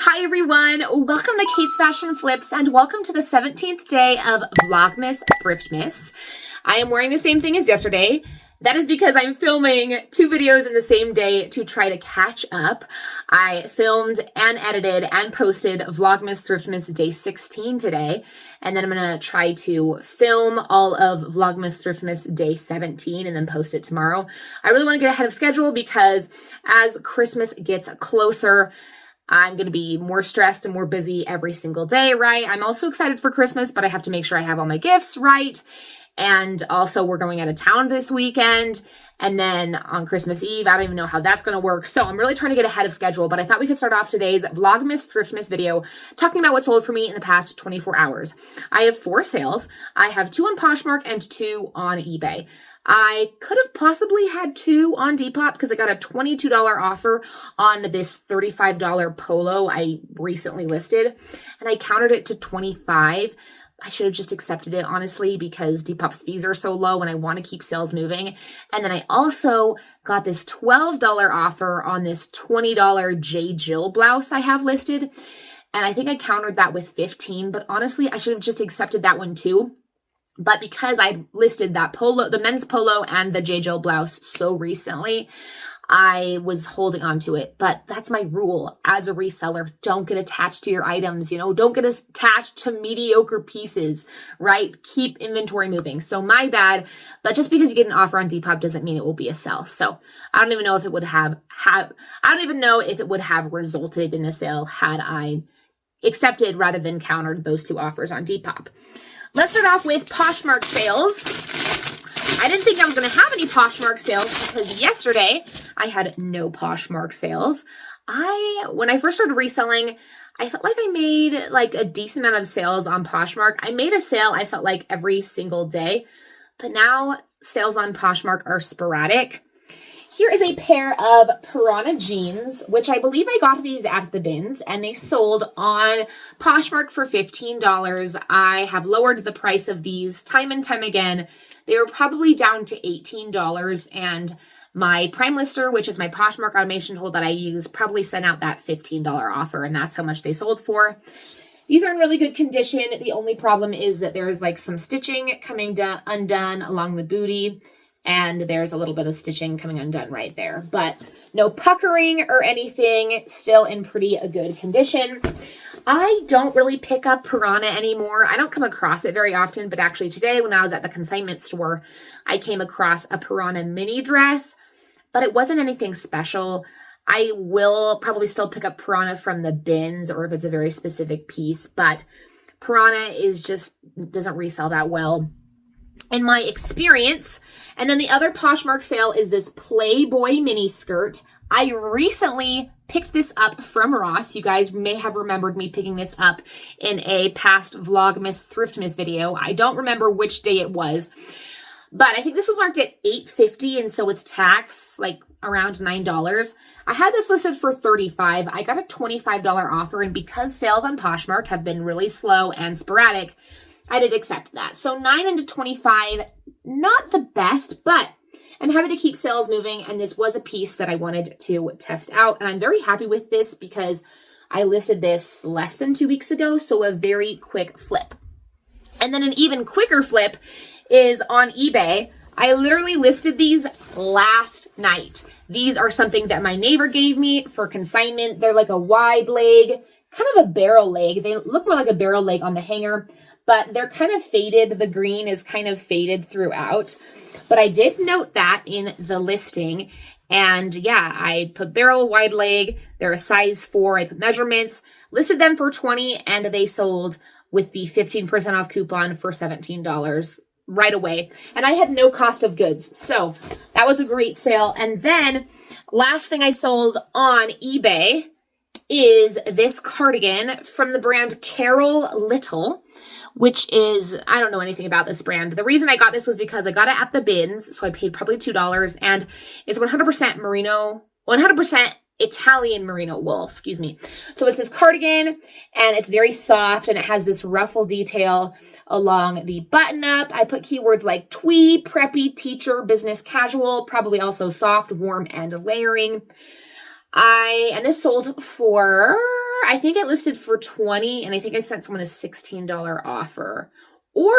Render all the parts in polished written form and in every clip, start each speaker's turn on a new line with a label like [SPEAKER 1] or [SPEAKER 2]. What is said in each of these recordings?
[SPEAKER 1] Hi everyone, welcome to Kate's Fashion Flips and welcome to the 17th day of VLOGMAS THRIFTMAS. I am wearing the same thing as yesterday. That is because I'm filming 2 videos in the same day to try to catch up. I filmed and edited and posted VLOGMAS THRIFTMAS day 16 today, and then I'm going to try to film all of VLOGMAS THRIFTMAS day 17 and then post it tomorrow. I really want to get ahead of schedule because as Christmas gets closer, I'm going to be more stressed and more busy every single day, right? I'm also excited for Christmas, but I have to make sure I have all my gifts right. And also we're going out of town this weekend. And then on Christmas Eve, I don't even know how that's going to work. So I'm really trying to get ahead of schedule, but I thought we could start off today's VLOGMAS THRIFTMAS video talking about what sold for me in the past 24 hours. I have 4 sales. I have 2 on Poshmark and 2 on eBay. I could have possibly had 2 on Depop because I got a $22 offer on this $35 polo I recently listed, and I countered it to $25. I should have just accepted it, honestly, because Depop's fees are so low and I want to keep sales moving. And then I also got this $12 offer on this $20 J. Jill blouse I have listed. And I think I countered that with 15, but honestly, I should have just accepted that one too. But because I listed that polo, the men's polo and the J. Jill blouse so recently, I was holding on to it. But that's my rule as a reseller. Don't get attached to your items, don't get attached to mediocre pieces, right? Keep inventory moving. So my bad, but just because you get an offer on Depop doesn't mean it will be a sell. So I don't even know if it would have resulted in a sale had I accepted rather than countered those 2 offers on Depop. Let's start off with Poshmark sales. I didn't think I was going to have any Poshmark sales because yesterday I had no Poshmark sales. When I first started reselling, I felt like I made like a decent amount of sales on Poshmark. I made a sale, I felt like every single day, but now sales on Poshmark are sporadic. Here is a pair of Piranha jeans, which I believe I got these at the bins, and they sold on Poshmark for $15. I have lowered the price of these time and time again. They were probably down to $18, and my Prime Lister, which is my Poshmark automation tool that I use, probably sent out that $15 offer, and that's how much they sold for. These are in really good condition. The only problem is that there is like some stitching coming undone along the booty, and there's a little bit of stitching coming undone right there, but no puckering or anything, still in pretty good condition. I don't really pick up Piranha anymore. I don't come across it very often, but actually today when I was at the consignment store, I came across a Piranha mini dress, but it wasn't anything special. I will probably still pick up Piranha from the bins or if it's a very specific piece, but Piranha doesn't resell that well in my experience. And then the other Poshmark sale is this Playboy mini skirt. I recently picked this up from Ross. You guys may have remembered me picking this up in a past VLOGMAS THRIFTMAS video. I don't remember which day it was, but I think this was marked at $8.50, and so with tax, like around $9. I had this listed for $35. I got a $25 offer, and because sales on Poshmark have been really slow and sporadic, I did accept that. So 9 into 25, not the best, but I'm happy to keep sales moving. And this was a piece that I wanted to test out. And I'm very happy with this because I listed this less than 2 weeks ago. So a very quick flip. And then an even quicker flip is on eBay. I literally listed these last night. These are something that my neighbor gave me for consignment. They're like a wide leg, kind of a barrel leg. They look more like a barrel leg on the hanger, but they're kind of faded. The green is kind of faded throughout. But I did note that in the listing. And yeah, I put barrel wide leg. They're a size 4. I put measurements, listed them for $20, and they sold with the 15% off coupon for $17 right away. And I had no cost of goods. So that was a great sale. And then last thing I sold on eBay is this cardigan from the brand Carol Little, which is, I don't know anything about this brand. The reason I got this was because I got it at the bins, so I paid probably $2, and it's 100% merino, 100% Italian merino wool, excuse me. So it's this cardigan, and it's very soft, and it has this ruffle detail along the button up. I put keywords like twee, preppy, teacher, business casual, probably also soft, warm, and layering. And this sold for I think it listed for $20, and I think I sent someone a $16 offer. Or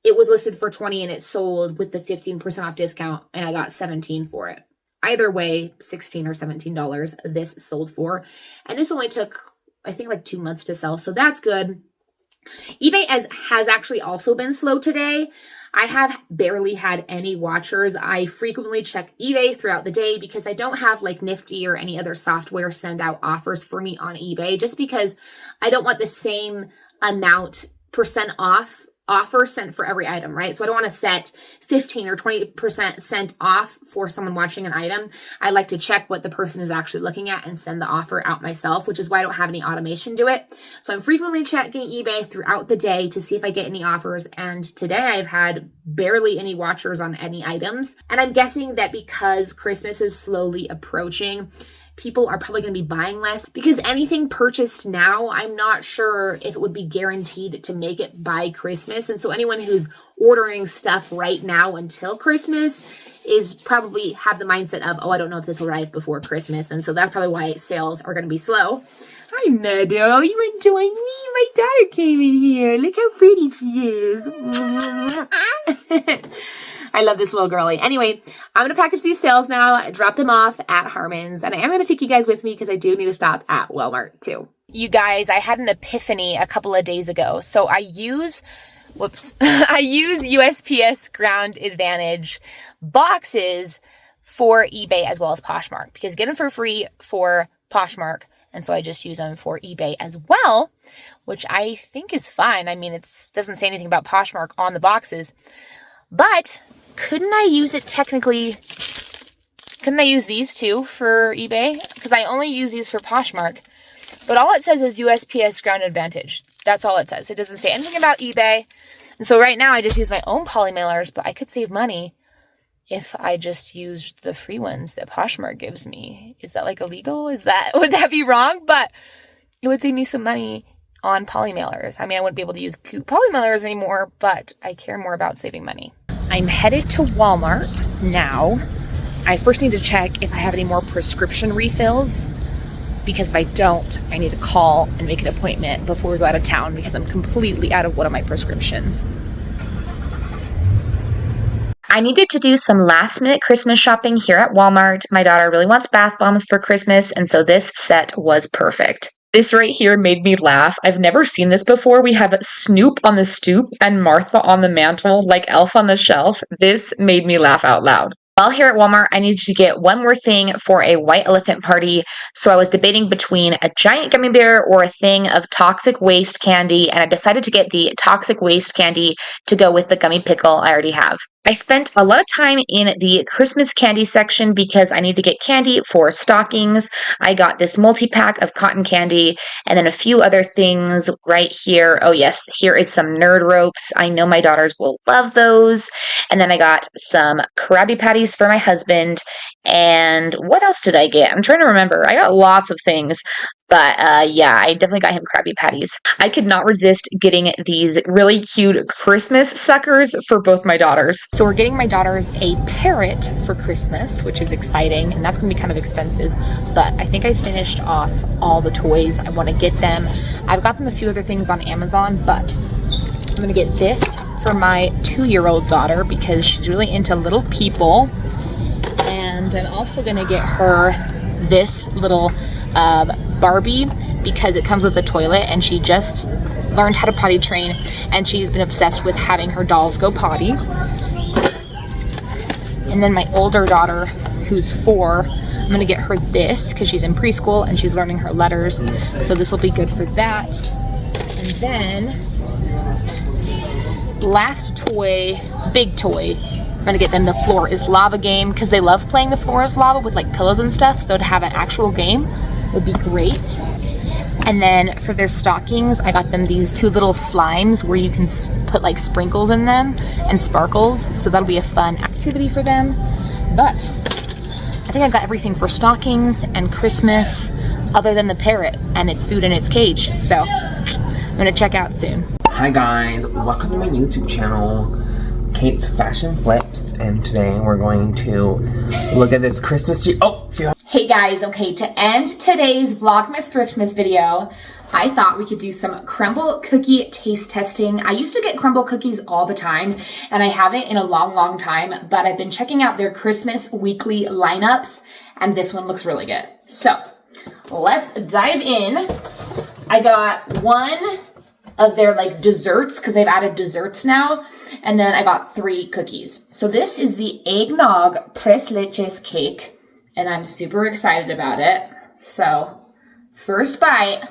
[SPEAKER 1] it was listed for $20 and it sold with the 15% off discount, and I got $17 for it. Either way, $16 or $17 this sold for. And this only took, I think, like 2 months to sell, so that's good. eBay has actually also been slow today. I have barely had any watchers. I frequently check eBay throughout the day because I don't have like Nifty or any other software send out offers for me on eBay, just because I don't want the same amount % off offer sent for every item, right? So I don't want to set 15 or 20% sent off for someone watching an item. I like to check what the person is actually looking at and send the offer out myself, which is why I don't have any automation do it. So I'm frequently checking eBay throughout the day to see if I get any offers. And today I've had barely any watchers on any items. And I'm guessing that because Christmas is slowly approaching, people are probably going to be buying less, because anything purchased now, I'm not sure if it would be guaranteed to make it by Christmas. And so anyone who's ordering stuff right now until Christmas is probably have the mindset of, oh, I don't know if this will arrive before Christmas. And so that's probably why sales are going to be slow. Hi, Meadow. You enjoying me? My daughter came in here. Look how pretty she is. I love this little girlie. Anyway, I'm going to package these sales now, drop them off at Harmon's, and I am going to take you guys with me because I do need to stop at Walmart too. You guys, I had an epiphany a couple of days ago. So I use USPS Ground Advantage boxes for eBay as well as Poshmark, because get them for free for Poshmark. And so I just use them for eBay as well, which I think is fine. I mean, it doesn't say anything about Poshmark on the boxes, but couldn't I use it technically? Couldn't I use these two for eBay? Because I only use these for Poshmark. But all it says is USPS Ground Advantage. That's all it says. It doesn't say anything about eBay. And so right now I just use my own poly mailers, but I could save money if I just used the free ones that Poshmark gives me. Is that like illegal? Would that be wrong? But it would save me some money on poly mailers. I mean, I wouldn't be able to use cute poly mailers anymore, but I care more about saving money. I'm headed to Walmart now. I first need to check if I have any more prescription refills, because if I don't, I need to call and make an appointment before we go out of town, because I'm completely out of one of my prescriptions. I needed to do some last minute Christmas shopping here at Walmart. My daughter really wants bath bombs for Christmas, and so this set was perfect. This right here made me laugh. I've never seen this before. We have Snoop on the stoop and Martha on the mantle, like Elf on the shelf. This made me laugh out loud. While here at Walmart, I needed to get one more thing for a white elephant party, so I was debating between a giant gummy bear or a thing of toxic waste candy, and I decided to get the toxic waste candy to go with the gummy pickle I already have. I spent a lot of time in the Christmas candy section because I need to get candy for stockings. I got this multi-pack of cotton candy and then a few other things right here. Oh yes, here is some nerd ropes. I know my daughters will love those. And then I got some Krabby Patties for my husband. And what else did I get? I'm trying to remember. I got lots of things. But yeah, I definitely got him Krabby Patties. I could not resist getting these really cute Christmas suckers for both my daughters. So we're getting my daughters a parrot for Christmas, which is exciting, and that's going to be kind of expensive. But I think I finished off all the toys I want to get them. I've got them a few other things on Amazon, but I'm going to get this for my 2-year-old daughter because she's really into little people. And I'm also going to get her this little Barbie because it comes with a toilet, and she just learned how to potty train, and she's been obsessed with having her dolls go potty. And then my older daughter, who's 4, I'm gonna get her this because she's in preschool and she's learning her letters, so this will be good for that. And then last toy, big toy, I'm gonna get them the Floor is Lava game because they love playing the Floor is Lava with like pillows and stuff, so to have an actual game would be great. And then for their stockings, I got them these 2 little slimes where you can put like sprinkles in them and sparkles, so that'll be a fun activity for them. But I think I got everything for stockings and Christmas other than the parrot and its food in its cage, so I'm gonna check out soon.
[SPEAKER 2] Hi guys, welcome to my YouTube channel, Kate's Fashion Flips, and today we're going to look at this Christmas tree. Oh!
[SPEAKER 1] Hey guys, okay, to end today's Vlogmas Thriftmas video, I thought we could do some crumble cookie taste testing. I used to get crumble cookies all the time, and I haven't in a long time, but I've been checking out their Christmas weekly lineups, and this one looks really good. So, let's dive in. I got one of their like desserts, because they've added desserts now, and then I got 3 cookies. So this is the eggnog tres leches cake, and I'm super excited about it. So, first bite.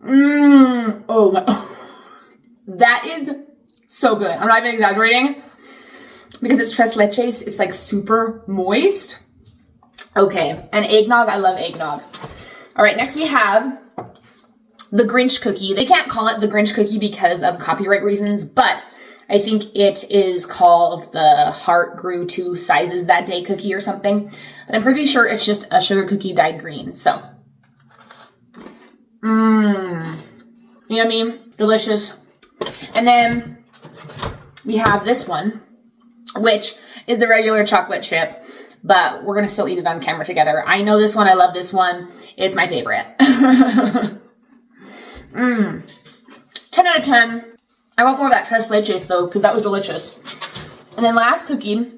[SPEAKER 1] Oh my, that is so good. I'm not even exaggerating, because it's tres leches, it's like super moist. Okay, and eggnog, I love eggnog. All right, next we have the Grinch cookie. They can't call it the Grinch cookie because of copyright reasons, but I think it is called the Heart Grew 2 Sizes That Day cookie or something. But I'm pretty sure it's just a sugar cookie dyed green. So, yummy, delicious. And then we have this one, which is the regular chocolate chip, but we're gonna still eat it on camera together. I know this one, I love this one. It's my favorite. 10 out of 10. I want more of that tres leches though, because that was delicious. And then last cookie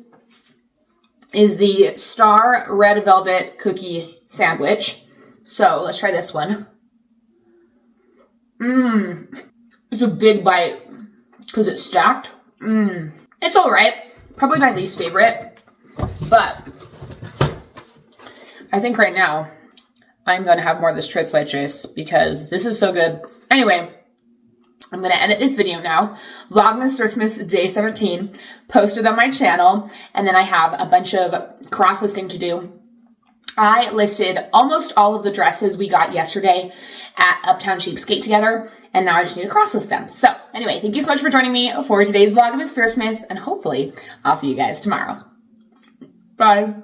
[SPEAKER 1] is the Star Red Velvet Cookie Sandwich. So let's try this one. It's a big bite because it's stacked. It's all right. Probably my least favorite, but I think right now I'm going to have more of this tres leches because this is so good. Anyway, I'm going to edit this video now. Vlogmas Thriftmas Day 17, posted on my channel, and then I have a bunch of cross-listing to do. I listed almost all of the dresses we got yesterday at Uptown Cheapskate together, and now I just need to cross-list them. So anyway, thank you so much for joining me for today's Vlogmas Thriftmas, and hopefully I'll see you guys tomorrow. Bye.